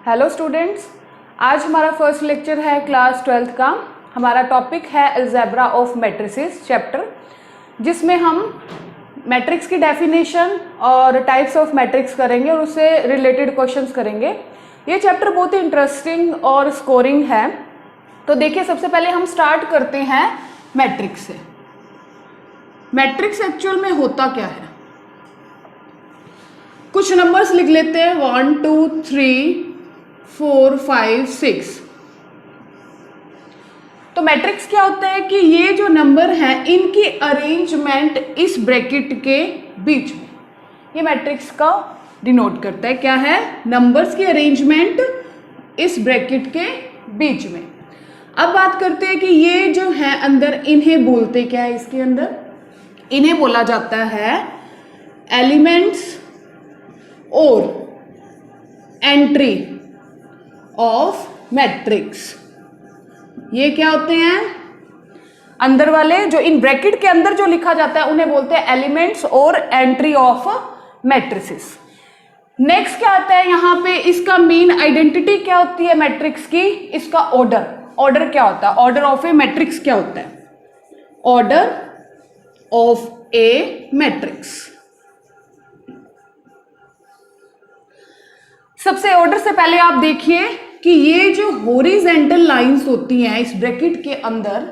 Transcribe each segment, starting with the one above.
Hello students, आज हमारा first lecture है क्लास 12th का। हमारा टॉपिक है अलजेब्रा ऑफ मैट्रिसेस चैप्टर, जिसमें हम मैट्रिक्स की डेफिनेशन और टाइप्स ऑफ मैट्रिक्स करेंगे और उससे रिलेटेड क्वेश्चंस करेंगे। ये चैप्टर बहुत ही इंटरेस्टिंग और स्कोरिंग है। तो देखिए, सबसे पहले हम स्टार्ट करते हैं मैट्रिक्स से। मैट्रिक्स एक्चुअल में होता क्या है? कुछ नंबर्स लिख लेते हैं, 1 2 3 4 5 6। तो मैट्रिक्स क्या होता है कि ये जो नंबर हैं इनकी अरेंजमेंट इस ब्रैकेट के बीच में, ये मैट्रिक्स का डिनोट करता है। क्या है? नंबर्स की अरेंजमेंट इस ब्रैकेट के बीच में। अब बात करते हैं कि ये जो है अंदर, इन्हें बोलते क्या है? इसके अंदर इन्हें बोला जाता है एलिमेंट्स और एंट्री ऑफ मैट्रिक्स। ये क्या होते हैं? अंदर वाले जो इन ब्रैकेट के अंदर जो लिखा जाता है उन्हें बोलते हैं एलिमेंट्स और एंट्री ऑफ मैट्रिसेस। नेक्स्ट क्या आता है यहाँ पे? इसका मेन आइडेंटिटी क्या होती है मैट्रिक्स की? इसका ऑर्डर। ऑर्डर क्या होता है? ऑर्डर ऑफ ए मैट्रिक्स क्या होता है? Order of A matrix. सबसे ऑर्डर से पहले आप देखिए कि ये जो हॉरिजेंटल लाइंस होती हैं इस ब्रैकेट के अंदर,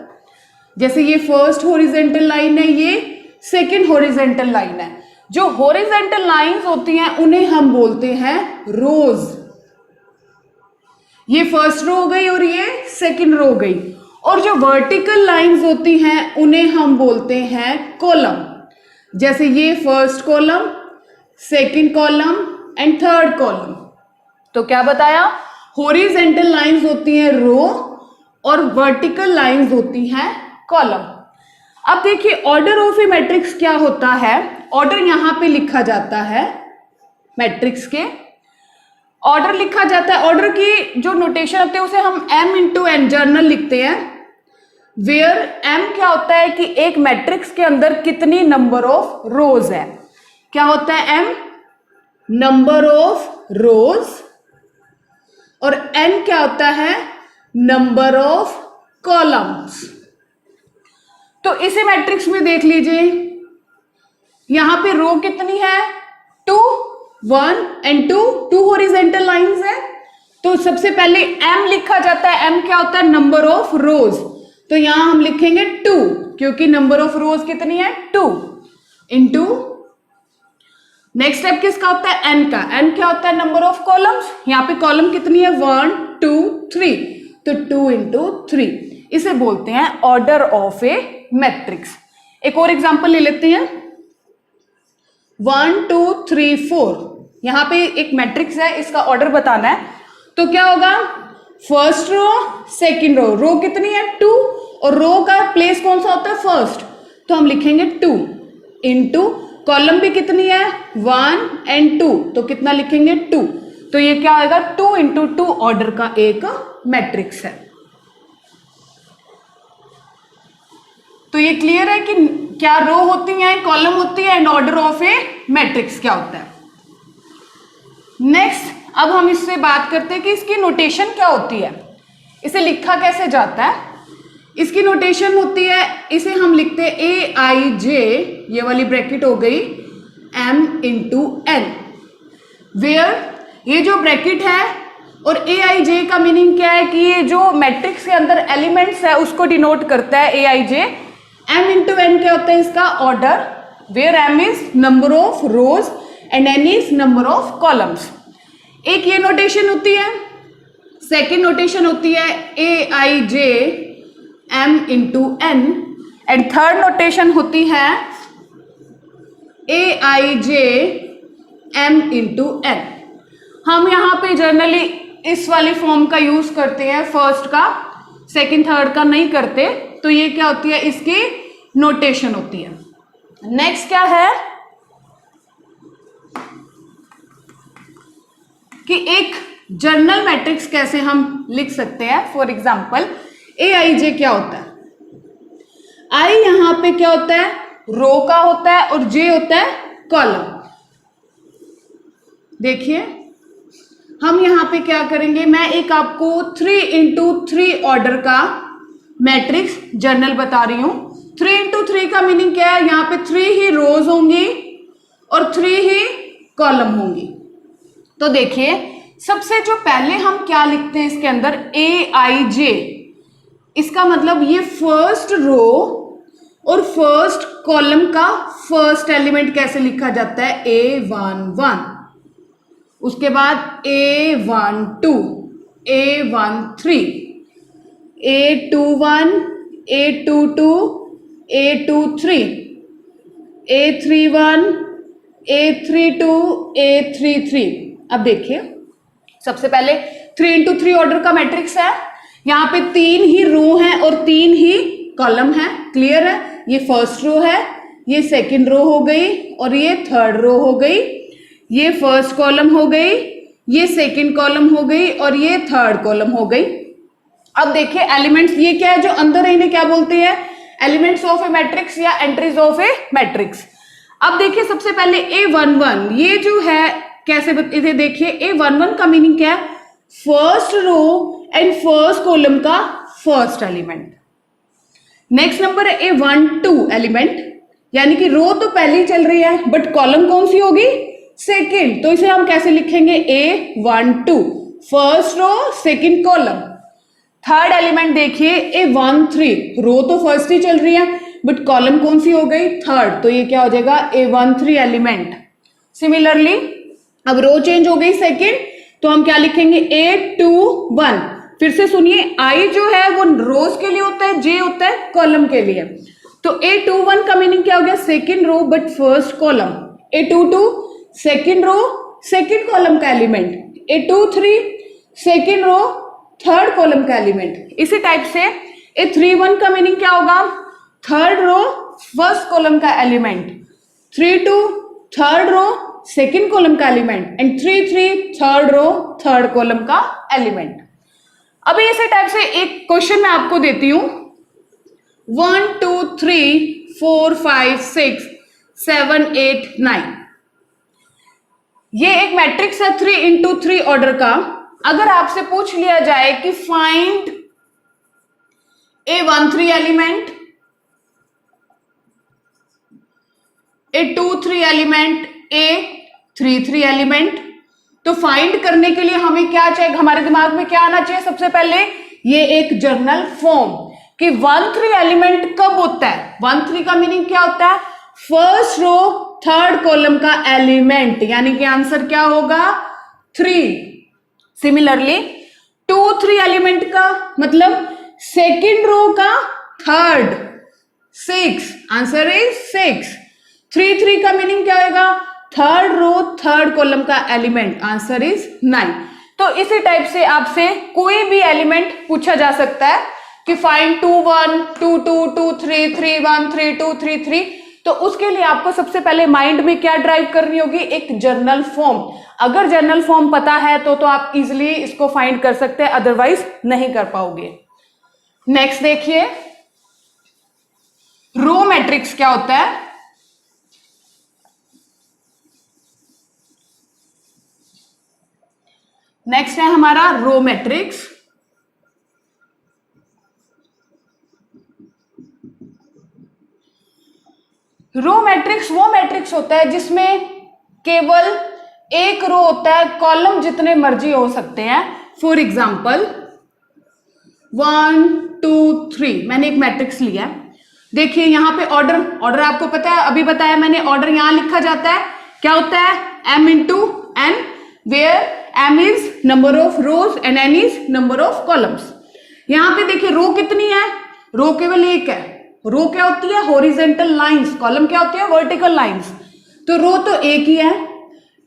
जैसे ये फर्स्ट हॉरिजेंटल लाइन है, ये सेकंड हॉरिजेंटल लाइन है। जो हॉरिजेंटल लाइंस होती हैं उन्हें हम बोलते हैं रोज। ये फर्स्ट रो हो गई और ये सेकंड रो हो गई। और जो वर्टिकल लाइंस होती हैं उन्हें हम बोलते हैं कॉलम। जैसे ये first column, second column and third column. तो क्या बताया? हॉरिजेंटल लाइंस होती हैं रो और वर्टिकल लाइंस होती हैं कॉलम। अब देखिए, ऑर्डर ऑफ ए मैट्रिक्स क्या होता है? ऑर्डर यहां पे लिखा जाता है, मैट्रिक्स के ऑर्डर लिखा जाता है। ऑर्डर की जो नोटेशन होती है उसे हम m इंटू एन जर्नल लिखते हैं, वेयर m क्या होता है कि एक मैट्रिक्स के अंदर कितनी नंबर ऑफ रोज है। क्या होता है m? नंबर ऑफ रोज। और n क्या होता है? Number of columns. तो इसे मैट्रिक्स में देख लीजिए, यहां पे रो कितनी है? 2 1 एंड 2 हॉरिजेंटल लाइंस है। तो सबसे पहले m लिखा जाता है। m क्या होता है? नंबर ऑफ रोज। तो यहां हम लिखेंगे 2, क्योंकि नंबर ऑफ रोज कितनी है? 2 इंटू नेक्स्ट स्टेप किसका होता है? n का। n क्या होता है? Number of columns. यहां पे कॉलम कितनी है? 1 2 3, तो 2 इंटू 3। इसे बोलते हैं ऑर्डर ऑफ ए मैट्रिक्स। एक और एग्जांपल ले लेते हैं, 1 2 3 4। यहां पे एक मैट्रिक्स है, इसका ऑर्डर बताना है। तो क्या होगा? First row, second row. रो कितनी है? 2, और रो का प्लेस कौन सा होता है? फर्स्ट। तो हम लिखेंगे 2 इंटू कॉलम भी कितनी है? 1 एंड 2, तो कितना लिखेंगे? 2। तो ये क्या आएगा? 2 इंटू 2 ऑर्डर का एक मैट्रिक्स है। तो ये क्लियर है कि क्या रो होती है, कॉलम होती है, and order of A matrix क्या होता है। नेक्स्ट, अब हम इससे बात करते हैं कि इसकी नोटेशन क्या होती है, इसे लिखा कैसे जाता है। इसकी नोटेशन होती है, इसे हम लिखते हैं ए आई जे, ये वाली ब्रैकेट हो गई, m इंटू एन, वेयर ये जो ब्रैकेट है और ए आई जे का मीनिंग क्या है कि ये जो मैट्रिक्स के अंदर एलिमेंट्स है उसको डिनोट करता है A I J. m into N क्या होता है? इसका order, where m is number of rows and n is number of columns. एक ये नोटेशन होती है। सेकेंड नोटेशन होती है A I J m into N, and third notation होती है A I J m into N. हम यहाँ पे जनरली इस वाली फॉर्म का यूज करते हैं, फर्स्ट का, सेकंड थर्ड का नहीं करते। तो ये क्या होती है? इसकी नोटेशन होती है। नेक्स्ट क्या है कि एक जर्नल मैट्रिक्स कैसे हम लिख सकते हैं। फॉर एग्जाम्पल, ए आई जे क्या होता है? आई यहां पे क्या होता है? रो का होता है, और जे होता है कॉलम। देखिए, हम यहाँ पे क्या करेंगे, मैं एक आपको 3x3 ऑर्डर का मैट्रिक्स जर्नल बता रही हूं। 3x3 का मीनिंग क्या है, यहाँ पे 3 ही रोज होंगी और 3 ही कॉलम होंगी। तो देखिए सबसे जो पहले हम क्या लिखते हैं इसके अंदर, AIJ, इसका मतलब ये फर्स्ट रो और फर्स्ट कॉलम का फर्स्ट एलिमेंट कैसे लिखा जाता है, A11, उसके बाद A12, A13, A21, A22, A23, A31, A32, A33। अब देखिए सबसे पहले 3x3 ऑर्डर का मैट्रिक्स है, यहाँ पे 3 ही रो हैं और 3 ही कॉलम है। क्लियर है, ये फर्स्ट रो है, ये सेकंड रो हो गई और ये थर्ड रो हो गई, ये फर्स्ट कॉलम हो गई, ये सेकंड कॉलम हो गई और ये थर्ड कॉलम हो गई। अब देखिए एलिमेंट्स, ये क्या है जो अंदर है, इन्हें क्या बोलते हैं, एलिमेंट्स ऑफ ए मैट्रिक्स या एंट्रीज ऑफ ए मैट्रिक्स। अब देखिए सबसे पहले A11, ये जो है कैसे इसे देखिए, A11 का मीनिंग क्या है, first row and first column का फर्स्ट एलिमेंट। नेक्स्ट नंबर है A12 एलिमेंट, यानी कि रो तो पहली चल रही है बट कॉलम कौन सी होगी, सेकंड। तो इसे हम कैसे लिखेंगे, A12, first row second column. Third element देखिए A13, रो तो फर्स्ट ही चल रही है बट कॉलम कौन सी हो गई, थर्ड, तो ये क्या हो जाएगा, A13 एलिमेंट। सिमिलरली अब रो चेंज हो गई सेकंड, तो हम क्या लिखेंगे, A21। फिर से सुनिए, I जो है वो रोज के लिए होता है, J होता है कॉलम के लिए। तो A21 का मीनिंग क्या हो गया, second row but first column. A22 second row second column का element. A23 second row third column का एलिमेंट। इसी टाइप से A31 का मीनिंग क्या होगा, थर्ड रो फर्स्ट कॉलम का element. 32 third row second column का element and 33 third row third column का एलिमेंट। अभी इसी टाइप से एक क्वेश्चन मैं आपको देती हूं, 1 2 3 4 5 6 7 8 9, ये एक मैट्रिक्स है 3x3 ऑर्डर का। अगर आपसे पूछ लिया जाए कि find A13 element, A23 element, A33 element, तो फाइंड करने के लिए हमें क्या चाहिए, हमारे दिमाग में क्या आना चाहिए, सबसे पहले ये एक जर्नल फॉर्म कि 1-3 एलिमेंट कब होता है। 1-3 का मीनिंग क्या होता है, फर्स्ट रो थर्ड कॉलम का एलिमेंट, यानी कि आंसर क्या होगा 3। सिमिलरली 2-3 एलिमेंट का मतलब सेकेंड रो का थर्ड, 6, आंसर इज 6। 3-3 का मीनिंग क्या होगा, थर्ड रो थर्ड कॉलम का एलिमेंट, आंसर इज 9। तो इसी टाइप से आपसे कोई भी एलिमेंट पूछा जा सकता है कि फाइंड 2 1 2 2 2 3 3 1 3 2 3 3, तो उसके लिए आपको सबसे पहले माइंड में क्या ड्राइव करनी होगी, एक जर्नल फॉर्म। अगर जर्नल फॉर्म पता है तो आप इजिली इसको फाइंड कर सकते हैं, अदरवाइज नहीं कर पाओगे। नेक्स्ट देखिए रो मैट्रिक्स क्या होता है। नेक्स्ट है हमारा रो मैट्रिक्स। रो मैट्रिक्स वो मैट्रिक्स होता है जिसमें केवल एक रो होता है, कॉलम जितने मर्जी हो सकते हैं। फॉर एग्जाम्पल 1 2 3 मैंने एक मैट्रिक्स लिया, देखिए यहां पे ऑर्डर आपको पता है, अभी बताया मैंने, ऑर्डर यहां लिखा जाता है, क्या होता है m into n, where m is number of rows and n is number of columns. यहां पे देखिए रो कितनी है, रो केवल एक है। रो क्या होती है, हॉरिजेंटल लाइंस, कॉलम क्या होती है, वर्टिकल लाइंस। तो रो तो एक ही है,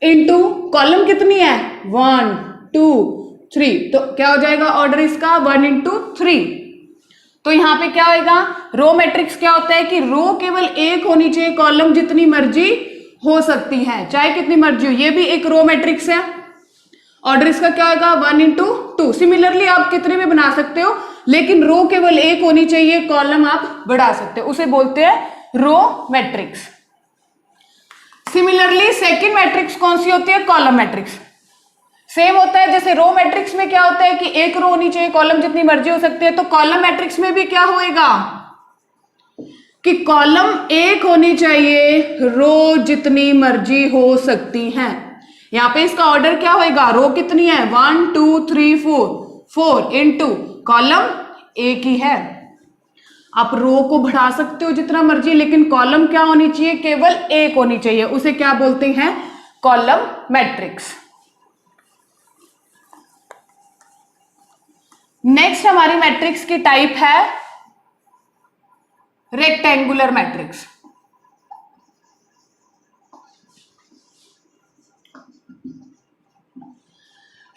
इनटू कॉलम कितनी है 1 2 3, तो क्या हो जाएगा ऑर्डर इसका 1 into 3। तो यहां पे क्या होगा, रो मैट्रिक्स क्या होता है कि रो केवल एक होनी चाहिए, कॉलम जितनी मर्जी हो सकती है, चाहे कितनी मर्जी हो। ये भी एक रो मैट्रिक्स है, ऑर्डर इसका क्या होगा 1 into 2। सिमिलरली आप कितने भी बना सकते हो, लेकिन रो केवल एक होनी चाहिए, कॉलम आप बढ़ा सकते हो, उसे बोलते हैं row matrix. Similarly second matrix कौन सी होती है, कॉलम मैट्रिक्स। सेम होता है जैसे रो मैट्रिक्स में क्या होता है कि एक रो होनी चाहिए, कॉलम जितनी मर्जी हो सकती है, तो कॉलम मैट्रिक्स में भी क्या होएगा कि कॉलम एक होनी चाहिए, रो जितनी मर्जी हो सकती हैं। यहां पे इसका ऑर्डर क्या होएगा, रो कितनी है 1 2 3 4, 4 इंटू कॉलम एक ही है। आप रो को बढ़ा सकते हो जितना मर्जी, लेकिन कॉलम क्या होनी चाहिए, केवल एक होनी चाहिए, उसे क्या बोलते हैं, कॉलम मैट्रिक्स। नेक्स्ट हमारी मैट्रिक्स की टाइप है रेक्टेंगुलर मैट्रिक्स।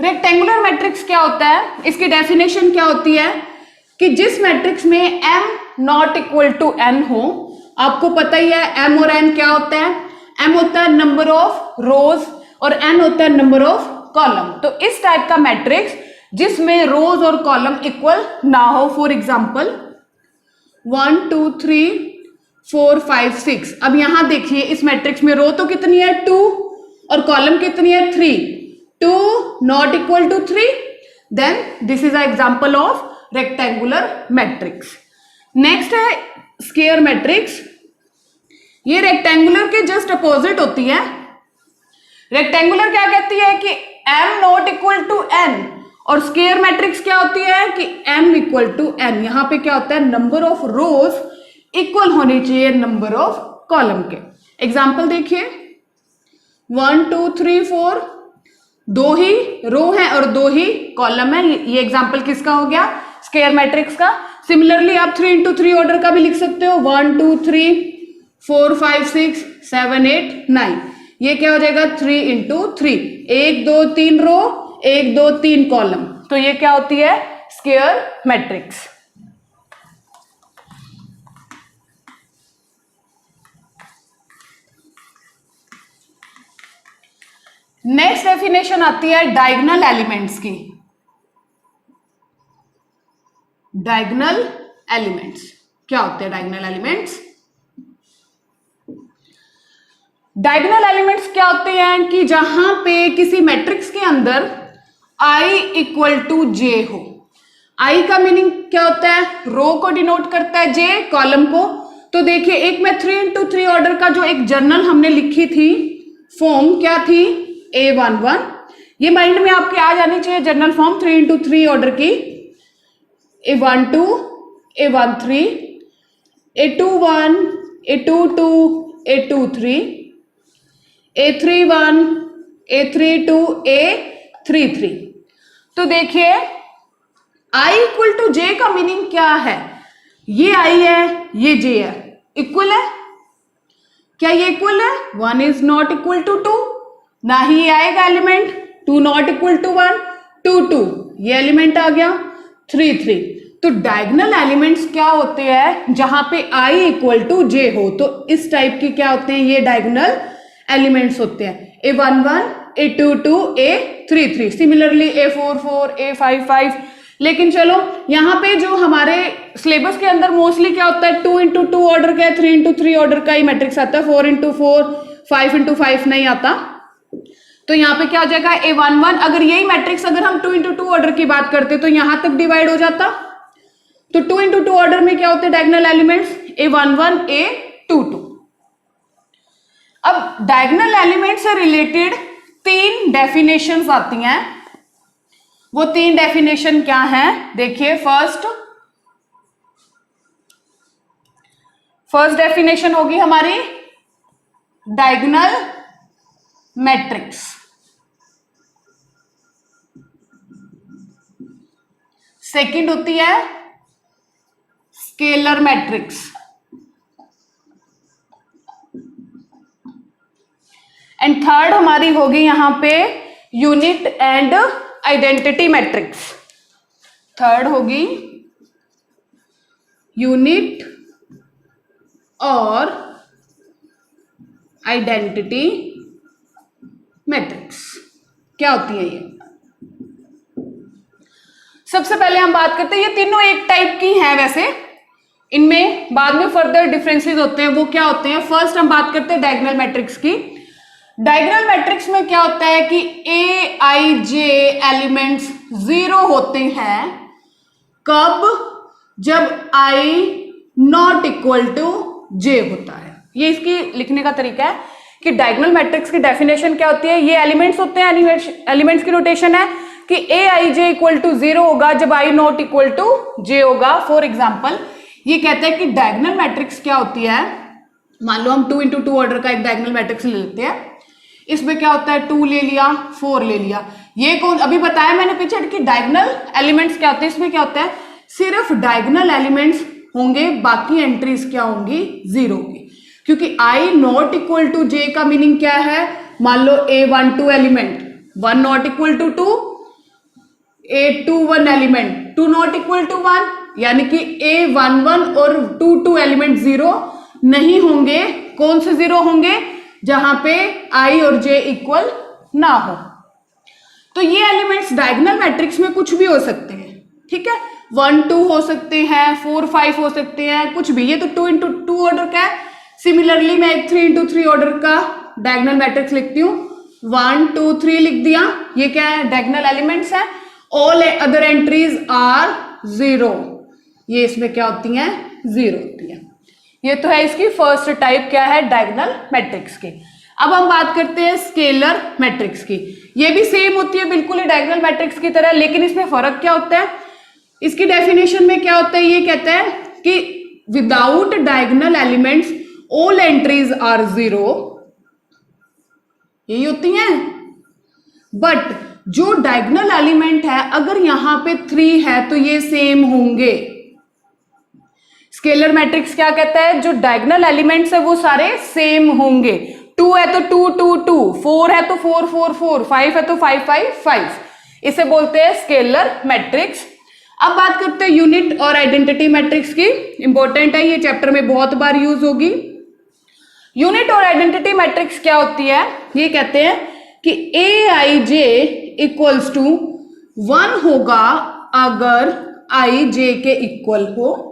रेक्टेंगुलर मैट्रिक्स क्या होता है, इसकी डेफिनेशन क्या होती है कि जिस मैट्रिक्स में m not equal to n हो, आपको पता ही है m और n क्या होता है, m होता है नंबर ऑफ रोज और n होता है नंबर ऑफ कॉलम। तो इस टाइप का मैट्रिक्स जिसमें रोज और कॉलम इक्वल ना हो, फॉर एग्जाम्पल 1 2 3 4 5 6। अब यहां देखिए इस मैट्रिक्स में रो तो कितनी है 2 और कॉलम कितनी है 3, 2 not equal to 3, then this is a example of rectangular matrix. Next है स्क्वायर मैट्रिक्स। ये रेक्टेंगुलर के जस्ट अपोजिट होती है। रेक्टेंगुलर क्या कहती है कि m not equal to n, और स्क्वायर मैट्रिक्स क्या होती है कि m इक्वल टू n। यहां पे क्या होता है, नंबर ऑफ रोज इक्वल होनी चाहिए नंबर ऑफ कॉलम के। एग्जांपल देखिए 1 2 3 4, दो ही रो है और दो ही कॉलम है। ये एग्जांपल किसका हो गया, स्क्वायर मैट्रिक्स का। सिमिलरली आप 3 इंटू 3 ऑर्डर का भी लिख सकते हो, 1 2 3 4 5 6 7 8 9। ये क्या हो जाएगा 3 इंटू 3, 1 2 3 रो 1 2 3 कॉलम। तो ये क्या होती है, स्क्वायर मैट्रिक्स। नेक्स्ट डेफिनेशन आती है डायगोनल एलिमेंट्स की। डायगोनल एलिमेंट्स क्या होते हैं, डायगोनल एलिमेंट्स, डायगोनल एलिमेंट्स क्या होते हैं कि जहां पे किसी मैट्रिक्स के अंदर i इक्वल टू जे हो। i का मीनिंग क्या होता है, रो को डिनोट करता है, j कॉलम को। तो देखिए एक में 3 इंटू 3 ऑर्डर का जो एक जर्नल हमने लिखी थी फॉर्म क्या थी, A11। ये माइंड में आपके आ जानी चाहिए जनरल फॉर्म 3 इंटू 3 ऑर्डर की, A12 A13 A21 A22 A23 A31 A32 A33। तो देखिए i इक्वल टू जे का मीनिंग क्या है, ये i है ये j है, इक्वल है, क्या ये इक्वल है, 1 इज नॉट इक्वल टू 2, ना ही ये आएगा एलिमेंट, 2 नॉट इक्वल टू 1, 2 2, ये एलिमेंट आ गया 3 3। तो डायगोनल एलिमेंट्स क्या होते हैं जहां पे i इक्वल टू जे हो, तो इस टाइप की क्या होते हैं, ये डायगोनल एलिमेंट्स होते हैं, A11 A22 A33, similarly A44 A55। लेकिन चलो यहाँ पे जो हमारे सिलेबस के अंदर मोस्टली क्या होता है, 2 इंटू 2 ऑर्डर का है, 3 इंटू 3 ऑर्डर का ही मैट्रिक्स आता है, 4 इंटू 4 5 इंटू 5 नहीं आता। तो यहाँ पे क्या हो जाएगा A11, अगर यही मैट्रिक्स अगर हम 2 इंटू 2 ऑर्डर की बात करते तो यहां तक डिवाइड हो जाता। तो 2 इंटू 2 ऑर्डर में क्या होते हैं डायगोनल एलिमेंट्स, A11 A22। अब डायगोनल एलिमेंट से रिलेटेड 3 डेफिनेशंस आती हैं। वो 3 डेफिनेशन क्या हैं, देखिए फर्स्ट डेफिनेशन होगी हमारी डायगोनल मैट्रिक्स। सेकंड होती है स्केलर मैट्रिक्स। एंड थर्ड हमारी होगी यहां पे unit and identity matrix. Third होगी यूनिट और आइडेंटिटी मैट्रिक्स। क्या होती है ये, सबसे पहले हम बात करते हैं, ये तीनों एक टाइप की हैं वैसे, इनमें बाद में फर्दर डिफरेंसेस होते हैं, वो क्या होते हैं। फर्स्ट हम बात करते हैं डायगोनल मैट्रिक्स की। डायगोनल मैट्रिक्स में क्या होता है कि ए आई जे एलिमेंट्स 0 होते हैं कब, जब आई नॉट इक्वल टू जे होता है। ये इसकी लिखने का तरीका है कि डायगोनल मैट्रिक्स की डेफिनेशन क्या होती है, ये एलिमेंट्स होते हैं, एलिमेंट्स की नोटेशन है कि ए आई जे इक्वल टू 0 होगा जब आई नॉट इक्वल टू जे होगा। फॉर एग्जाम्पल ये कहते हैं कि डायगोनल मैट्रिक्स क्या होती है, मान लो हम 2 into 2 ऑर्डर का एक डायगोनल मैट्रिक्स ले लेते हैं, इसमें क्या होता है 2 ले लिया 4 ले लिया, ये कौन अभी बताया मैंने पीछे कि डायगोनल एलिमेंट्स क्या होते हैं, इसमें क्या होता है सिर्फ डायगोनल एलिमेंट्स होंगे, बाकी एंट्रीज क्या होंगी 0 होंगी, क्योंकि I not equal to J का मीनिंग क्या है, मान लो A12 element 1 not equal to 2, A21 element 2 not equal to 1, यानी कि A11 और 22 एलिमेंट 0 नहीं होंगे। कौन से 0 होंगे, जहां पे आई और जे इक्वल ना हो। तो ये एलिमेंट्स डायगोनल मैट्रिक्स में कुछ भी हो सकते हैं, ठीक है, 1 2 हो सकते हैं, 4 5 हो सकते हैं, कुछ भी, ये तो 2 into 2 ऑर्डर का है। सिमिलरली मैं एक 3 into 3 ऑर्डर का डायगोनल मैट्रिक्स लिखती हूँ, 1 2 3 लिख दिया, ये क्या है डायगोनल एलिमेंट्स है। ऑल अदर एंट्रीज आर 0, ये इसमें क्या होती हैं 0 होती है। ये तो है इसकी फर्स्ट टाइप क्या है डायगोनल मैट्रिक्स की। अब हम बात करते हैं स्केलर मैट्रिक्स की, ये भी सेम होती है बिल्कुल ही डायगोनल मैट्रिक्स की तरह, लेकिन इसमें फर्क क्या होता है, इसकी डेफिनेशन में क्या होता है, ये कहता है कि without diagonal elements all entries are 0, यही होती हैं, बट जो डायगोनल एलिमेंट है अगर यहां पे 3 है तो ये सेम होंगे। स्केलर मैट्रिक्स क्या कहता है, जो डायगोनल एलिमेंट्स है वो सारे सेम होंगे, 2 है तो 2 2 2, 4 है तो 4 4 4, 5 है तो 5 5 5, इसे बोलते हैं स्केलर मैट्रिक्स। अब बात करते हैं यूनिट और आइडेंटिटी मैट्रिक्स की, इंपॉर्टेंट है, ये चैप्टर में बहुत बार यूज होगी। यूनिट और आइडेंटिटी मैट्रिक्स क्या होती है, ये कहते हैं कि ए आई जे इक्वल्स टू 1 होगा अगर आई जे के इक्वल हो,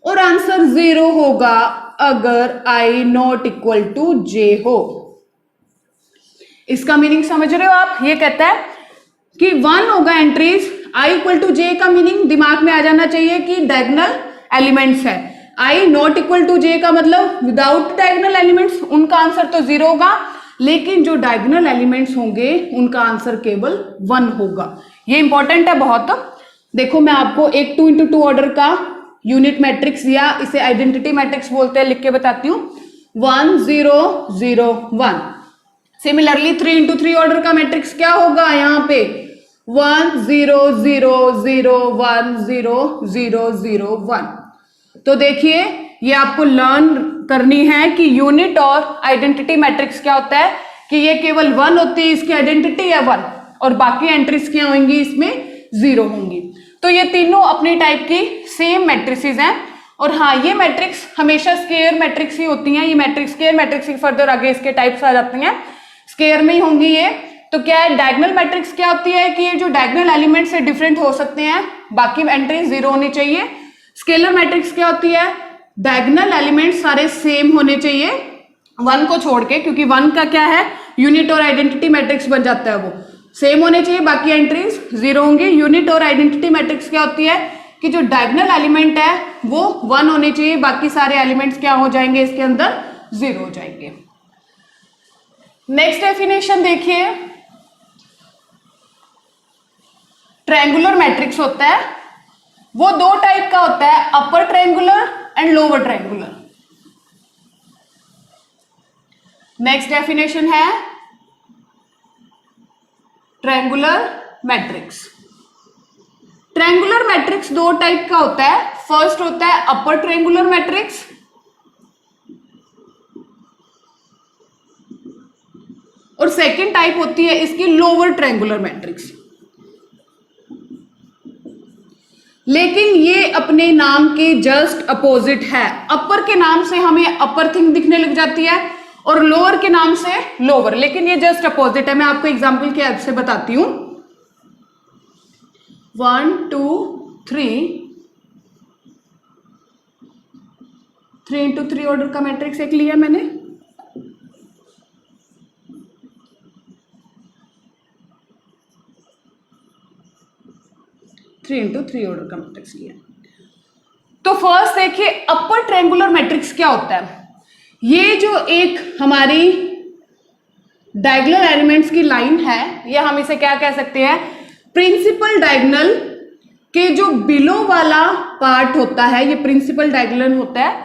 और आंसर 0 होगा अगर आई नॉट इक्वल टू जे हो। इसका मीनिंग समझ रहे हो आप, ये कहता है कि 1 होगा entries, I equal to J का मीनिंग दिमाग में आ जाना चाहिए कि डायगोनल एलिमेंट्स है, आई नॉट इक्वल टू जे का मतलब विदाउट डायगोनल एलिमेंट्स, उनका आंसर तो 0 होगा, लेकिन जो डायगोनल एलिमेंट्स होंगे उनका आंसर केवल 1 होगा। ये इंपॉर्टेंट है बहुत। देखो मैं आपको एक 2 into 2 ऑर्डर का यूनिट मैट्रिक्स या इसे आइडेंटिटी मैट्रिक्स बोलते हैं लिख के बताती हूँ, 1 0 0 1। सिमिलरली 3 into 3 ऑर्डर का मैट्रिक्स क्या होगा, यहाँ पे 1 0 0 0 1 0 0 0 1। तो देखिए ये आपको लर्न करनी है कि यूनिट और आइडेंटिटी मैट्रिक्स क्या होता है, कि ये केवल 1 होती है, इसकी आइडेंटिटी है 1 और बाकी एंट्रीज क्या होंगी इसमें 0 होंगी। तो ये तीनों अपनी टाइप की सेम मैट्रिसेस हैं, और हाँ ये मैट्रिक्स हमेशा स्केयर मैट्रिक्स ही होती हैं, ये मैट्रिक्स स्केयर मैट्रिक्स की फर्दर आगे इसके टाइप्स आ जाती हैं, स्केयर में ही होंगी ये। तो क्या है डायगोनल मैट्रिक्स क्या होती है कि ये जो डायगोनल एलिमेंट से डिफरेंट हो सकते हैं, बाकी एंट्रीज 0 होनी चाहिए। स्केलर मैट्रिक्स क्या होती है, डायगोनल एलिमेंट्स सारे सेम होने चाहिए 1 को छोड़ के, क्योंकि 1 का क्या है यूनिट और आइडेंटिटी मैट्रिक्स बन जाता है, वो सेम होने चाहिए, बाकी एंट्रीज 0 होंगे। यूनिट और आइडेंटिटी मैट्रिक्स क्या होती है कि जो डायगोनल एलिमेंट है वो 1 होने चाहिए, बाकी सारे एलिमेंट्स क्या हो जाएंगे इसके अंदर 0 हो जाएंगे। नेक्स्ट डेफिनेशन देखिए, ट्रायंगुलर मैट्रिक्स होता है, वो 2 टाइप का होता है, upper triangular and lower triangular. Next definition है triangular matrix. Triangular matrix 2 type का होता है, फर्स्ट होता है अपर ट्रायंगुलर मैट्रिक्स, और सेकेंड टाइप होती है इसकी लोअर ट्रायंगुलर मैट्रिक्स। लेकिन ये अपने नाम के जस्ट अपोजिट है, अपर के नाम से हमें अपर थिंग दिखने लग जाती है और लोअर के नाम से लोअर, लेकिन ये जस्ट अपोजिट है। मैं आपको एग्जांपल के हेल्प से बताती हूं, 1 2 3 3 into 3 ऑर्डर का मैट्रिक्स एक लिया मैंने, 3 इंटू 3 ऑर्डर का मैट्रिक्स लिया। तो फर्स्ट देखिए अपर ट्रायंगुलर मैट्रिक्स क्या होता है। ये जो एक हमारी डायगोनल एलिमेंट्स की लाइन है, ये हम इसे क्या कह सकते हैं, प्रिंसिपल डायगोनल के जो बिलो वाला पार्ट होता है, ये प्रिंसिपल डायगोनल होता है।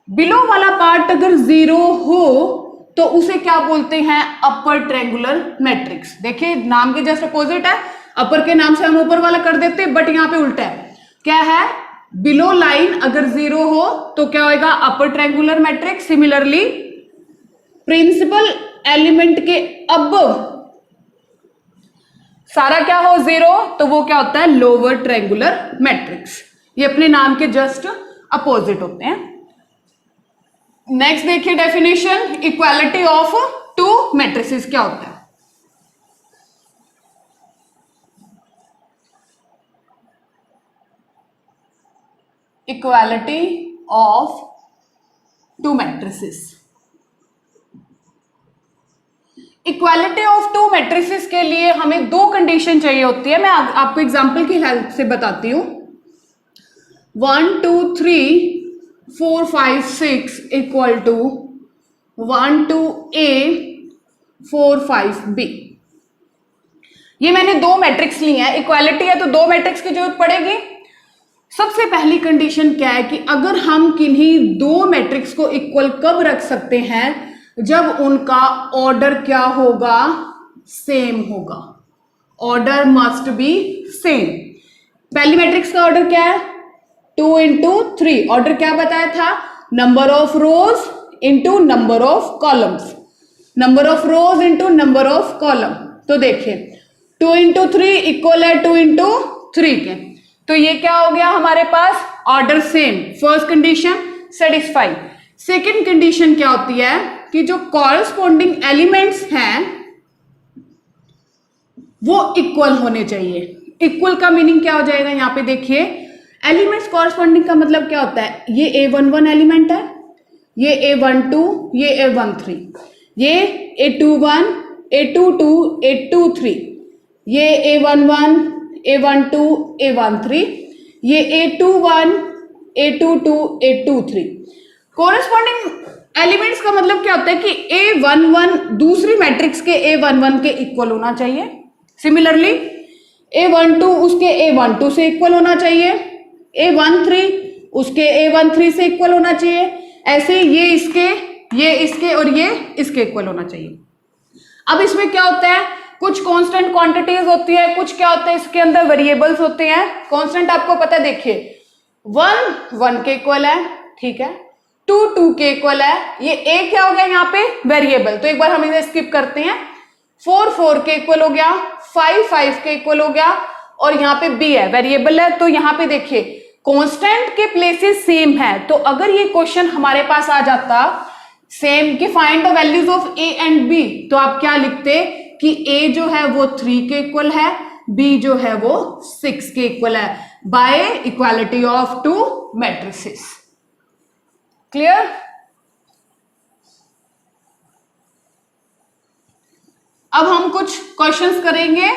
बिलो वाला पार्ट अगर 0 हो तो उसे क्या बोलते हैं, अपर ट्रायंगुलर मैट्रिक्स। देखिए नाम के जस्ट अपोजिट है, अपर के नाम से हम ऊपर वाला कर देते हैं, बट यहां पे उल्टा है। क्या है, बिलो लाइन अगर 0 हो तो क्या होगा, upper triangular matrix. Similarly principal element के अब सारा क्या हो 0 तो वो क्या होता है, लोअर ट्रायंगुलर मैट्रिक्स। ये अपने नाम के जस्ट अपोजिट होते हैं। नेक्स्ट देखिए definition, equality of two matrices क्या होता है। Equality of two matrices, equality of two matrices के लिए हमें दो कंडीशन चाहिए होती है। मैं आपको एग्जांपल की हेल्प से बताती हूं। 1 2 3 4 5 6 इक्वल टू 1 2 A 4 5 B। ये मैंने दो मैट्रिक्स लिए हैं, इक्वालिटी है तो दो मैट्रिक्स की जरूरत पड़ेगी। सबसे पहली कंडीशन क्या है कि अगर हम किन्हीं दो मैट्रिक्स को इक्वल कब रख सकते हैं, जब उनका ऑर्डर क्या होगा, सेम होगा। Order must be same. पहली मैट्रिक्स का ऑर्डर क्या है, 2 इंटू 3। ऑर्डर क्या बताया था, number of rose into number of columns, number of rose into number of column. तो देखिए 2 इंटू 3 इक्वल है 2 इंटू 3 के, तो ये क्या हो गया हमारे पास, order same. First condition satisfy. Second condition क्या होती है कि जो कॉरस्पॉन्डिंग एलिमेंट्स हैं वो इक्वल होने चाहिए। इक्वल का मीनिंग क्या हो जाएगा, यहां पे देखिए एलिमेंट्स कॉरस्पॉन्डिंग का मतलब क्या होता है, ये A11 एलिमेंट है, ये A12, ये A13, ये A21, A22, A23, ये A11, A12, A13, ये A21, A22, A23। Corresponding elements का मतलब क्या होता है कि A11 दूसरी मैट्रिक्स के A11 के इक्वल होना चाहिए। सिमिलरली A12 उसके A12 से इक्वल होना चाहिए, A13 उसके A13 से इक्वल होना चाहिए। ऐसे ये इसके और ये इसके इक्वल होना चाहिए। अब इसमें क्या होता है, कुछ कांस्टेंट क्वांटिटीज होती है, कुछ क्या होता है इसके अंदर वेरिएबल्स होते हैं। कांस्टेंट आपको पता है, देखिए 1 1 के इक्वल है, ठीक है, 2 2 के इक्वल है, ये A क्या हो गया यहाँ पे, वेरिएबल। तो एक बार हम इसे स्किप करते हैं। 4 4 के इक्वल हो गया, 5 5 के इक्वल हो गया, और यहाँ पे B है, वेरिएबल है। तो यहाँ पे देखिए कांस्टेंट के प्लेसेस सेम है। तो अगर ये क्वेश्चन हमारे पास आ जाता सेम कि find the values of A and B, तो आप क्या लिखते कि A जो है वो 3 के इक्वल है, B जो है वो 6 के इक्वल है, by equality of two matrices. Clear? अब हम कुछ क्वेश्चंस करेंगे।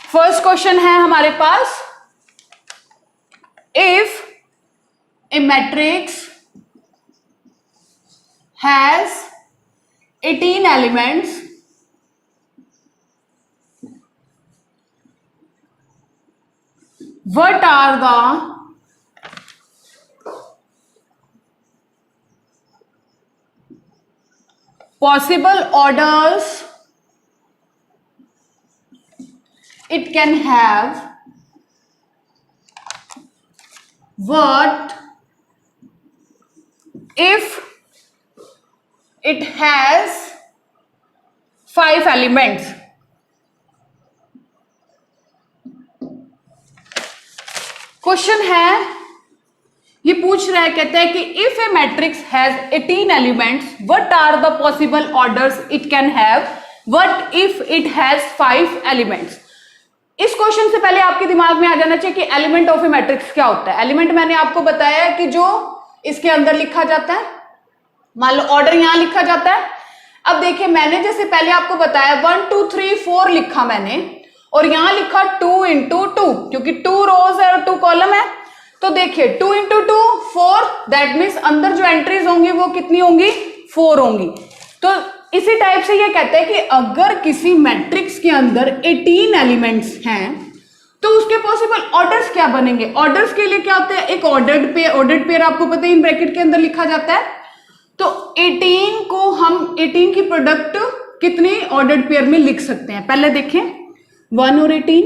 फर्स्ट क्वेश्चन है हमारे पास, if a matrix has 18 elements, what are the possible orders it can have, what if it has 5 elements? Question है, ये पूछ रहा है, कहता है कि if a matrix has 18 elements, what are the possible orders it can have, what if it has 5 elements. इस question से पहले आपके दिमाग में आ जाना चाहिए कि एलिमेंट ऑफ ए मैट्रिक्स क्या होता है। एलिमेंट मैंने आपको बताया कि जो इसके अंदर लिखा जाता है, मान लो ऑर्डर यहां लिखा जाता है, अब देखिए मैंने जैसे पहले आपको बताया 1 2 3 4 लिखा मैंने, और यहां लिखा 2 इंटू 2, क्योंकि 2 रोज है और 2 कॉलम है। तो देखिए 2 इंटू 2 4, दैट मीन्स अंदर जो एंट्रीज होंगी वो कितनी होंगी, 4 होंगी। तो इसी टाइप से ये कहता है कि अगर किसी मैट्रिक्स के अंदर 18 एलिमेंट्स हैं तो उसके पॉसिबल ऑर्डर्स क्या बनेंगे। ऑर्डर्स के लिए क्या होता है, एक ऑर्डर्ड पेयर आपको पता है इन ब्रैकेट के अंदर लिखा जाता है। तो 18 को हम 18 की प्रोडक्ट कितने ऑर्डर्ड पेयर में लिख सकते हैं, पहले देखें 1 और 18।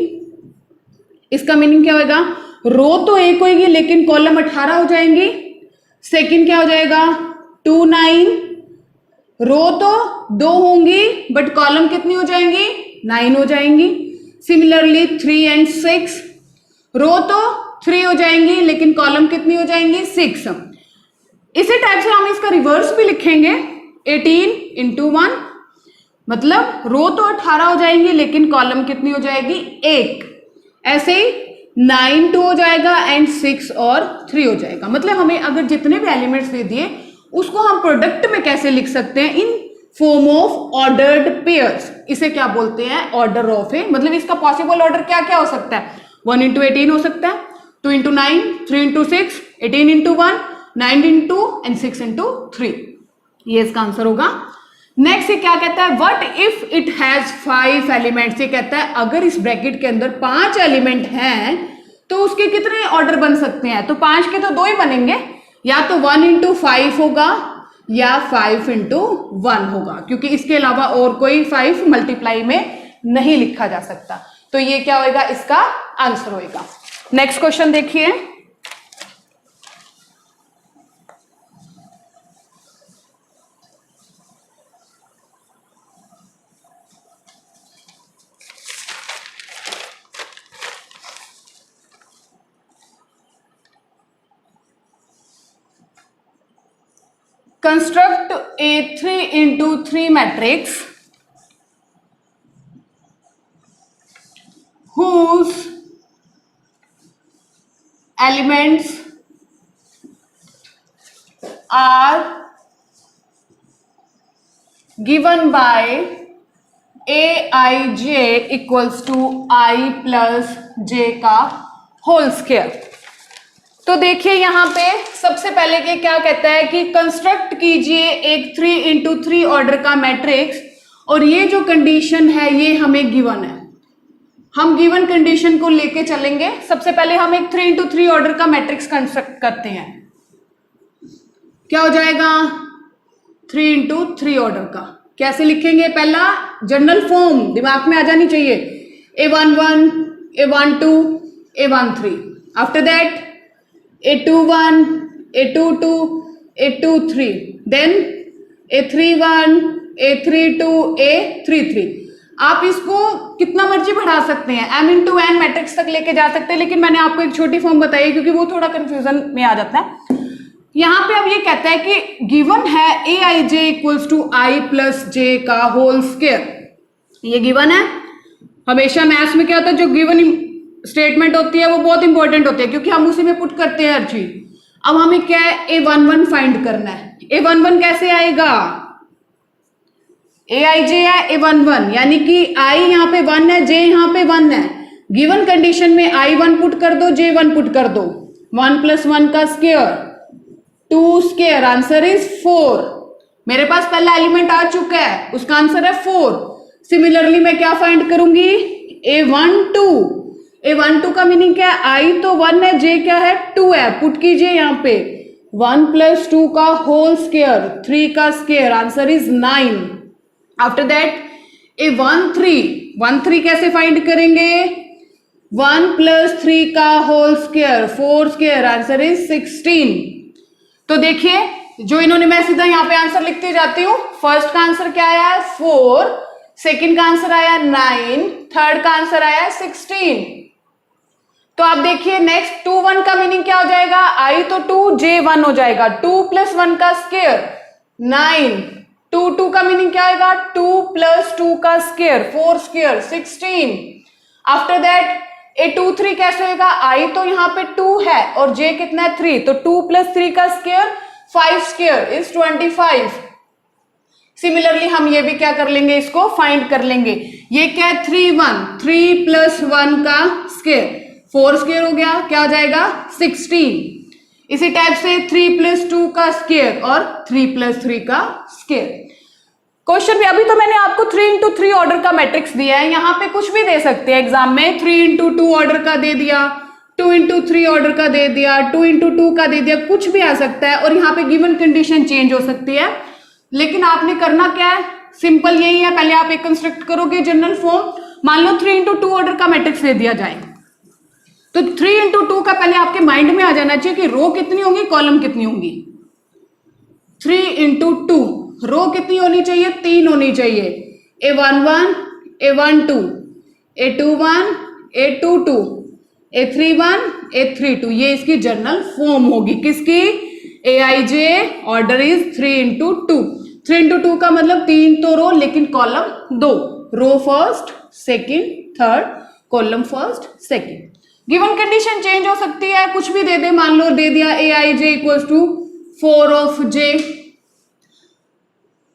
इसका मीनिंग क्या होगा, रो तो एक होगी लेकिन कॉलम 18 हो जाएंगी। सेकंड क्या हो जाएगा 2 9, रो तो 2 होंगी बट कॉलम कितनी हो जाएंगी 9 हो जाएंगी। सिमिलरली 3 एंड 6, रो तो 3 हो जाएंगी लेकिन कॉलम कितनी हो जाएंगी 6। इसी टाइप से हम इसका रिवर्स भी लिखेंगे 18 इंटू 1, मतलब रो तो 18 हो जाएंगी लेकिन कॉलम कितनी हो जाएगी 1। ऐसे ही 9 2 हो जाएगा एंड 6 और 3 हो जाएगा। मतलब हमें अगर जितने भी एलिमेंट्स दे दिए उसको हम प्रोडक्ट में कैसे लिख सकते हैं, in form of ordered pairs. इसे क्या बोलते हैं, ऑर्डर ऑफ ए। मतलब इसका पॉसिबल ऑर्डर क्या क्या हो सकता है, 1 इंटू 18 हो सकता है, 2 into 9, 3 into 6, 18 into 1, 9 into and 6 into 3। ये इसका आंसर होगा। नेक्स्ट ये क्या कहता है, what if it has 5 elements. ये कहता है अगर इस ब्रैकेट के अंदर 5 एलिमेंट हैं तो उसके कितने ऑर्डर बन सकते हैं। तो 5 के तो 2 ही बनेंगे, या तो 1 इंटू 5 होगा या 5 इंटू 1 होगा, क्योंकि इसके अलावा और कोई 5 मल्टीप्लाई में नहीं लिखा जा सकता। तो ये क्या होगा, इसका आंसर होगा। नेक्स्ट क्वेश्चन देखिए, construct a 3 into 3 matrix whose elements are given by aij equals to I plus j का होल स्क्वायर। तो देखिए यहां पे सबसे पहले के क्या कहता है कि कंस्ट्रक्ट कीजिए एक 3 इंटू 3 ऑर्डर का मैट्रिक्स, और ये जो कंडीशन है ये हमें गिवन है। हम गिवन कंडीशन को लेके चलेंगे। सबसे पहले हम एक 3 इंटू 3 ऑर्डर का मैट्रिक्स कंस्ट्रक्ट करते हैं। क्या हो जाएगा, 3 इंटू 3 ऑर्डर का कैसे लिखेंगे, पहला जनरल फॉर्म दिमाग में आ जानी चाहिए, A11, A12, A13। After that A21, A22, A23, then A31, A32, A33। आप इसको कितना मर्जी बढ़ा सकते हैं, m इंटू n मैट्रिक्स तक लेके जा सकते हैं, लेकिन मैंने आपको एक छोटी फॉर्म बताई क्योंकि वो थोड़ा कंफ्यूजन में आ जाता है। यहां पे अब ये कहता है कि गिवन है aij equals to I plus j का होल स्क्वायर। ये गिवन है। हमेशा मैथ्स में क्या होता है, जो गिवन स्टेटमेंट होती है वो बहुत इंपॉर्टेंट होती है क्योंकि हम उसी में पुट करते हैं हर चीज। अब हमें क्या है, A11 फाइंड करना है। A11 कैसे आएगा, aij है A11, यानी कि I यहाँ पे 1 है, j यहाँ पे 1 है। गिवन कंडीशन में I1 पुट कर दो, J1 पुट कर दो, 1 प्लस 1 का स्क्वायर 2 स्क्वायर, आंसर इज 4। मेरे पास पहला एलिमेंट आ चुका है, उसका आंसर है 4। सिमिलरली मैं क्या फाइंड करूंगी, A12। A12 का मीनिंग क्या है, I तो 1 है, J क्या है 2 है, पुट कीजिए यहाँ पे 1 प्लस 2 का होल स्क्वायर 3 का square, answer is 9। After that A13 कैसे फाइंड करेंगे, 1 प्लस 3 का whole square 4 square, answer is 16। तो देखिए जो इन्होंने, मैं सीधा यहाँ पे आंसर लिखते जाती हूँ। फर्स्ट का आंसर क्या आया है 4, सेकंड का आंसर आया 9, थर्ड का आंसर आया 16। तो आप देखिए नेक्स्ट 2 1 का मीनिंग क्या हो जाएगा, I तो 2 J 1 हो जाएगा, 2 प्लस 1 का स्क्वायर 9, 2 2 का मीनिंग क्या आएगा, 2 प्लस 2 का square 4 square 16। After that A23 कैसे होगा, I तो यहाँ पे 2 है और J कितना है 3, तो 2 प्लस 3 का स्क्वायर 5 स्क्वायर इज 25। सिमिलरली हम ये भी क्या कर लेंगे, इसको फाइंड कर लेंगे। ये क्या है 3 1, 3 + 1 का स्क्वायर, 4 स्क्वायर हो गया, क्या हो जाएगा 16। इसी टाइप से 3 + 2 का स्क्वायर और 3 + 3 का स्क्वायर। क्वेश्चन में अभी तो मैंने आपको 3 × 3 ऑर्डर का मैट्रिक्स दिया है, यहां पे कुछ भी दे सकते हैं एग्जाम में। 3 × 2 ऑर्डर का दे दिया, 2 × 3 ऑर्डर का दे दिया, 2 × 2 का दे दिया, कुछ भी आ सकता है। और यहाँ पे गिवन कंडीशन चेंज हो सकती है, लेकिन आपने करना क्या है, सिंपल यही है। पहले आप एक कंस्ट्रक्ट करोगे जनरल फॉर्म। मान लो 3 × 2 ऑर्डर का मैट्रिक्स दे दिया जाए, तो 3 × 2 का पहले आपके माइंड में आ जाना चाहिए कि रो कितनी होंगी, कॉलम कितनी होंगी। 3 × 2 रो कितनी होनी चाहिए, 3 होनी चाहिए। A11, A12, A21, A22, A31, A32, ये इसकी जनरल फॉर्म होगी। किसकी, AIJ ऑर्डर इज 3 × 2। 3 × 2 का मतलब 3 तो रो, लेकिन column 2, row first second third, column first second. Given condition change हो सकती है, कुछ भी दे दे। मान लो दे दिया AIJ = 4 of J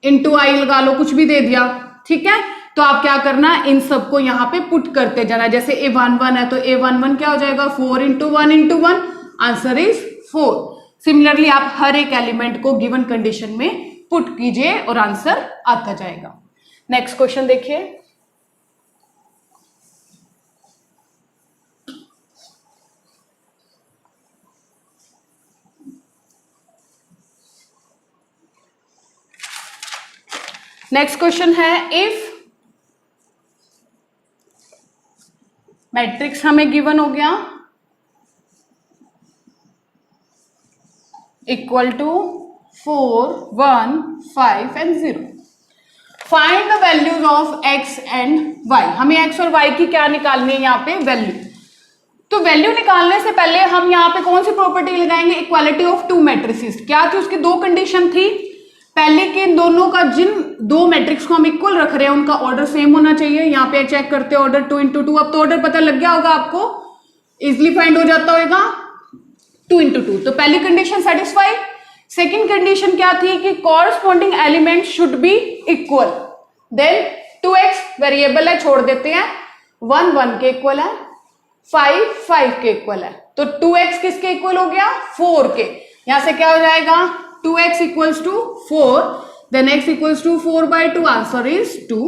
× I लगा लो, कुछ भी दे दिया, ठीक है। तो आप क्या करना, इन सबको यहाँ पे पुट करते जाना। जैसे A11 है तो A11 क्या हो जाएगा, 4 × 1 × 1, आंसर इज 4। सिमिलरली आप हर एक एलिमेंट को गिवन कंडीशन में पुट कीजिए और आंसर आता जाएगा। नेक्स्ट क्वेश्चन देखिए। नेक्स्ट क्वेश्चन है, इफ मैट्रिक्स हमें गिवन हो गया = 4 1 5 and 0, find the values of x and y। हमें x और y की क्या निकालनी है, यहाँ पे वैल्यू। तो वैल्यू निकालने से पहले हम यहाँ पे कौन सी प्रॉपर्टी लगाएंगे, इक्वालिटी ऑफ 2 मैट्रिसेस। क्या थी उसकी, 2 कंडीशन थी। पहले के दोनों का, जिन 2 मैट्रिक्स को हम इक्वल रख रहे हैं उनका ऑर्डर सेम होना चाहिए। यहाँ पे चेक करते हैं ऑर्डर 2 × 2, अब तो ऑर्डर पता लग गया होगा आपको, इजिली फाइंड हो जाता होगा 2 × 2। तो पहली कंडीशन सेटिस्फाई। सेकंड कंडीशन क्या थी कि corresponding element should be equal. Then 2x variable है, छोड़ देते हैं, 1 1 के इक्वल है, 5 5 के इक्वल है। तो 2x किसके इक्वल हो गया, 4 के। यहां से क्या हो जाएगा, 2x = 4, then x = 4/2, answer is 2।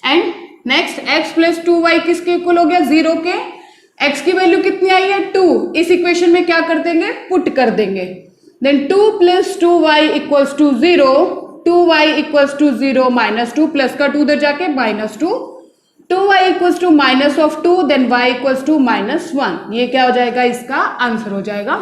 And next x + 2y किसके इक्वल हो गया, 0 के। x की वैल्यू कितनी आई है, 2। इस इक्वेशन में क्या कर देंगे, पुट कर देंगे। देन 2 + 2y = 0, 2y = 0 -2, प्लस का 2 उधर जाके -2, 2y = -2, देन y = -1। ये क्या हो जाएगा, इसका आंसर हो जाएगा।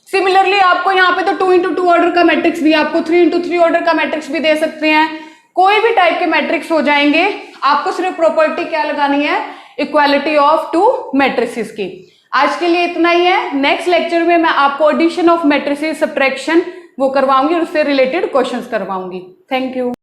सिमिलरली आपको यहाँ पे तो 2 × 2 ऑर्डर का मैट्रिक्स दिया, आपको 3 × 3 ऑर्डर का मैट्रिक्स भी दे सकते हैं, कोई भी टाइप के मैट्रिक्स हो जाएंगे। आपको सिर्फ प्रॉपर्टी क्या लगानी है, इक्वालिटी ऑफ 2 मैट्रिसेस की। आज के लिए इतना ही है। नेक्स्ट लेक्चर में मैं आपको एडिशन ऑफ मैट्रिसेस, सब्ट्रैक्शन वो करवाऊंगी और उससे रिलेटेड क्वेश्चंस करवाऊंगी। Thank you.